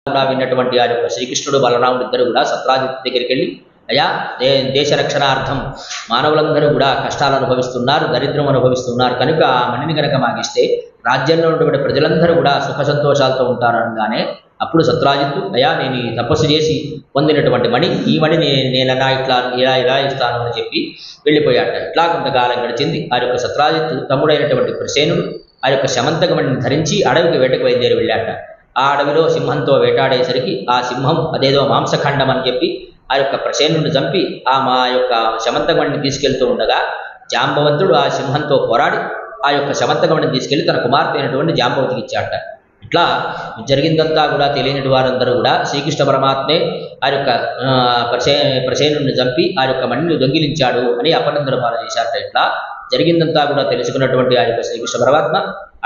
కూడా విన్నటువంటి ఆ యొక్క శ్రీకృష్ణుడు బలరాముడు ఇద్దరు కూడా సత్రాజిత్ దగ్గరికి వెళ్ళి, అయ్యా దేశ రక్షణార్థం మానవులందరూ కూడా కష్టాలు అనుభవిస్తున్నారు, దరిద్రం అనుభవిస్తున్నారు, కనుక ఆ మణిని కనుక మాగిస్తే రాజ్యంలో ఉన్నటువంటి ప్రజలందరూ కూడా సుఖ సంతోషాలతో ఉంటారు అనగానే అప్పుడు సత్రాజిత్తు, అయ్యా నేను ఈ తపస్సు చేసి పొందినటువంటి మణి, ఈ మణిని నేనన్నా ఇలా ఇస్తాను అని చెప్పి వెళ్ళిపోయాట. ఇట్లా కొంతకాలం గడిచింది. ఆ యొక్క సత్రాజిత్తు తమ్ముడైనటువంటి ప్రసేనుడు ఆ యొక్క శమంతక మణిని ధరించి అడవికి వేటకు బయలుదేరి వెళ్ళాట. ఆ అడవిలో సింహంతో వేటాడేసరికి ఆ సింహం అదేదో మాంసఖండం అని చెప్పి ఆ యొక్క ప్రసేనుడిని చంపి మా యొక్క శమంతకమణిని తీసుకెళ్తూ ఉండగా జాంబవంతుడు ఆ సింహంతో పోరాడి ఆ యొక్క శమంతకమణిని తీసుకెళ్లి తన కుమార్తె అయినటువంటి జాంబవతికి ఇచ్చాట. ఇట్లా జరిగిందంతా కూడా తెలియని వారందరూ కూడా శ్రీకృష్ణ పరమాత్మే ఆ యొక్క ప్రసేనుడిని చంపి ఆ యొక్క మణిని దొంగిలించాడు అని అపనందన పాలన చేశారట. ఇట్లా జరిగిందంతా కూడా తెలుసుకున్నటువంటి ఆ యొక్క శ్రీకృష్ణ పరమాత్మ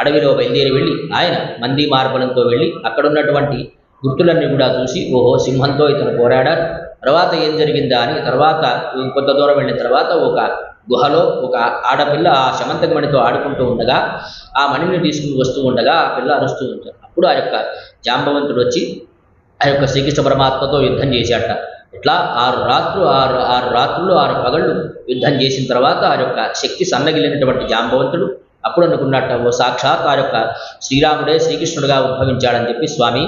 అడవిలో బయలుదేరి వెళ్ళి ఆయన మంది మార్బలంతో వెళ్ళి అక్కడ ఉన్నటువంటి గుర్తులన్నీ కూడా చూసి, ఓహో సింహంతో ఇతను పోరాడారు, తర్వాత ఏం జరిగిందా అని తర్వాత కొంత దూరం వెళ్ళిన తర్వాత ఒక గుహలో ఒక ఆడపిల్ల ఆ శమంతక మణితో ఆడుకుంటూ ఉండగా ఆ మణిని తీసుకుని వస్తూ ఉండగా ఆ పిల్ల అరుస్తూ ఉంటారు. అప్పుడు ఆ యొక్క జాంబవంతుడు వచ్చి ఆ యొక్క శ్రీకృష్ణ పరమాత్మతో యుద్ధం చేశాట. ఇట్లా 6 రాత్రులు 6 పగళ్ళు యుద్ధం చేసిన తర్వాత ఆ యొక్క శక్తి సన్నగిలినటువంటి జాంబవంతుడు అప్పుడు అనుకున్నట్ట, ఓ సాక్షాత్ ఆ యొక్క శ్రీరాముడే శ్రీకృష్ణుడుగా ఉద్భవించాడని చెప్పి, స్వామి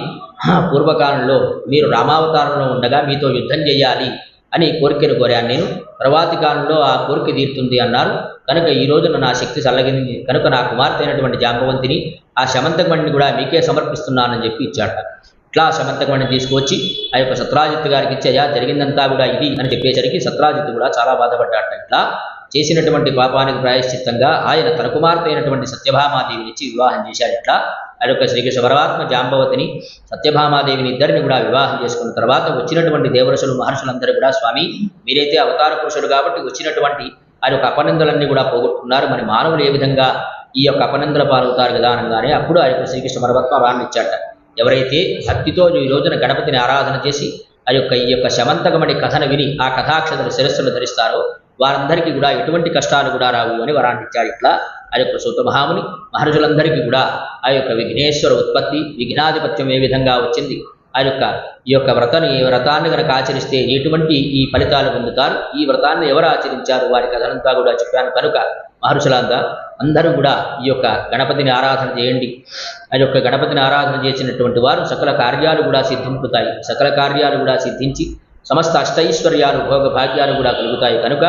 పూర్వకాలంలో మీరు రామావతారంలో ఉండగా మీతో యుద్ధం చేయాలి అని కోరికను కోరాను నేను, తర్వాతి కాలంలో ఆ కోరిక తీరుతుంది అన్నారు, కనుక ఈ రోజున నా శక్తి చల్లగింది కనుక నా కుమార్తె అయినటువంటి జాంబవంతిని ఆ శమంతకమణిని కూడా మీకే సమర్పిస్తున్నానని చెప్పి ఇచ్చాట. ఇట్లా శమంతకమణిని తీసుకువచ్చి ఆ యొక్క సత్రాజిత్తు గారికి ఇచ్చేయా జరిగిందంతా కూడా ఇది అని చెప్పేసరికి సత్రాజిత్తు కూడా చాలా బాధపడ్డాట. ఇట్లా చేసినటువంటి పాపానికి ప్రాయశ్చిత్తంగా ఆయన తన కుమార్తె అయినటువంటి సత్యభామాదేవిని ఇచ్చి వివాహం చేశాడు. ఇట్లా ఆ యొక్క శ్రీకృష్ణ పరమాత్మ జాంబవతిని సత్యభామాదేవిని ఇద్దరిని కూడా వివాహం చేసుకున్న తర్వాత వచ్చినటువంటి దేవరసులు మహర్షులందరూ కూడా, స్వామి మీరైతే అవతార పురుషుడు కాబట్టి వచ్చినటువంటి ఆ యొక్క అపనిందలన్నీ కూడా పోగొట్టుకున్నారు, మరి మానవులు ఏ విధంగా ఈ యొక్క అపనిందల పాలవుతారు కదా అనగానే అప్పుడు ఆ యొక్క శ్రీకృష్ణ పరమాత్మ వారిని ఇచ్చాట. ఎవరైతే భక్తితో ఈ రోజున గణపతిని ఆరాధన చేసి ఈ యొక్క శమంతకమణి కథను విని ఆ కథాక్షతలు శిరస్సును ధరిస్తారో వారందరికీ కూడా ఎటువంటి కష్టాలు కూడా రావు అని వరాన్ని ఇచ్చాడు. ఇట్లా ఆ యొక్క సూత మహాముని మహర్షులందరికీ కూడా ఆ యొక్క విఘ్నేశ్వర ఉత్పత్తి విఘ్నాధిపత్యం ఏ విధంగా వచ్చింది, ఈ యొక్క వ్రతాన్ని కనుక ఆచరిస్తే ఎటువంటి ఈ ఫలితాలు పొందుతారు, ఈ వ్రతాన్ని ఎవరు ఆచరించారు వారి కథనంతా కూడా చెప్పాను. కనుక మహర్షులంతా అందరూ కూడా ఈ యొక్క గణపతిని ఆరాధన చేయండి. ఆ యొక్క గణపతిని ఆరాధన చేసినటువంటి వారు సకల కార్యాలు కూడా సిద్ధింపుతాయి, సకల కార్యాలు కూడా సిద్ధించి సమస్త అష్టైశ్వర్యాలు భోగ భాగ్యాలు కూడా కలుగుతాయి. కనుక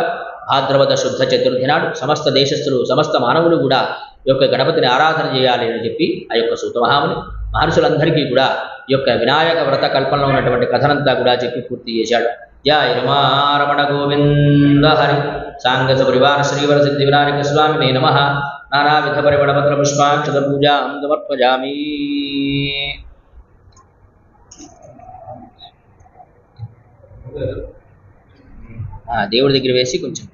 భాద్రవద శుద్ధ చతుర్థి నాడు సమస్త దేశస్థులు సమస్త మానవులు కూడా ఈ యొక్క గణపతిని ఆరాధన చేయాలి అని చెప్పి ఆ యొక్క సూత మహాముని మహర్షులందరికీ కూడా ఈ యొక్క వినాయక వ్రత కల్పనలో ఉన్నటువంటి కథనంతా కూడా చెప్పి పూర్తి చేశాడు. జయ రమారమణ గోవింద హరి సాంగస పరివార శ్రీవర సిద్ధి వినాయక స్వామినే నమః. నానావిధ పరిమళపత్ర పుష్పాక్షత పూజాం సమర్పయామి. దేవుడి దగ్గర వేసి కొంచెం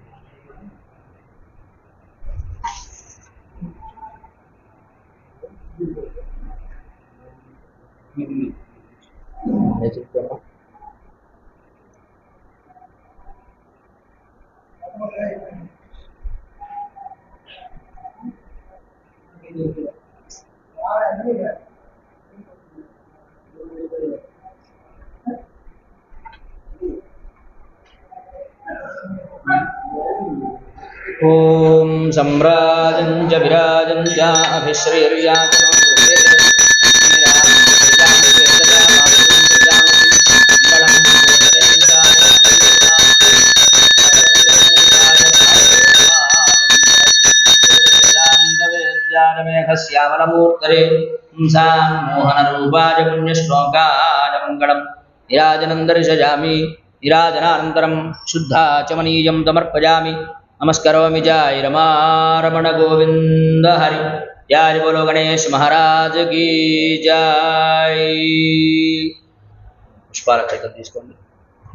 ఓం సంరాజం చ విరాజం చ అభిశ్రీర్యాజనం శ్యామలమూర్తరే మోహనరూపాయ పుణ్యశ్లోకాయ మంగళం నిరాజనం దర్శయామి. నిరాజనానంతరం శుద్ధాచమనీయం సమర్పయామి. నమస్కరోమి. జయ రమారమణ గోవింద హరి. జయ బోలో గణేష్ మహారాజ్ కీ జై. పుష్పాలక్షతం తీసుకోండి.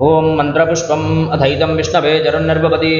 ఓం మంత్రపుష్పం అథైతం విష్ణవే జరన్నర్భవతి.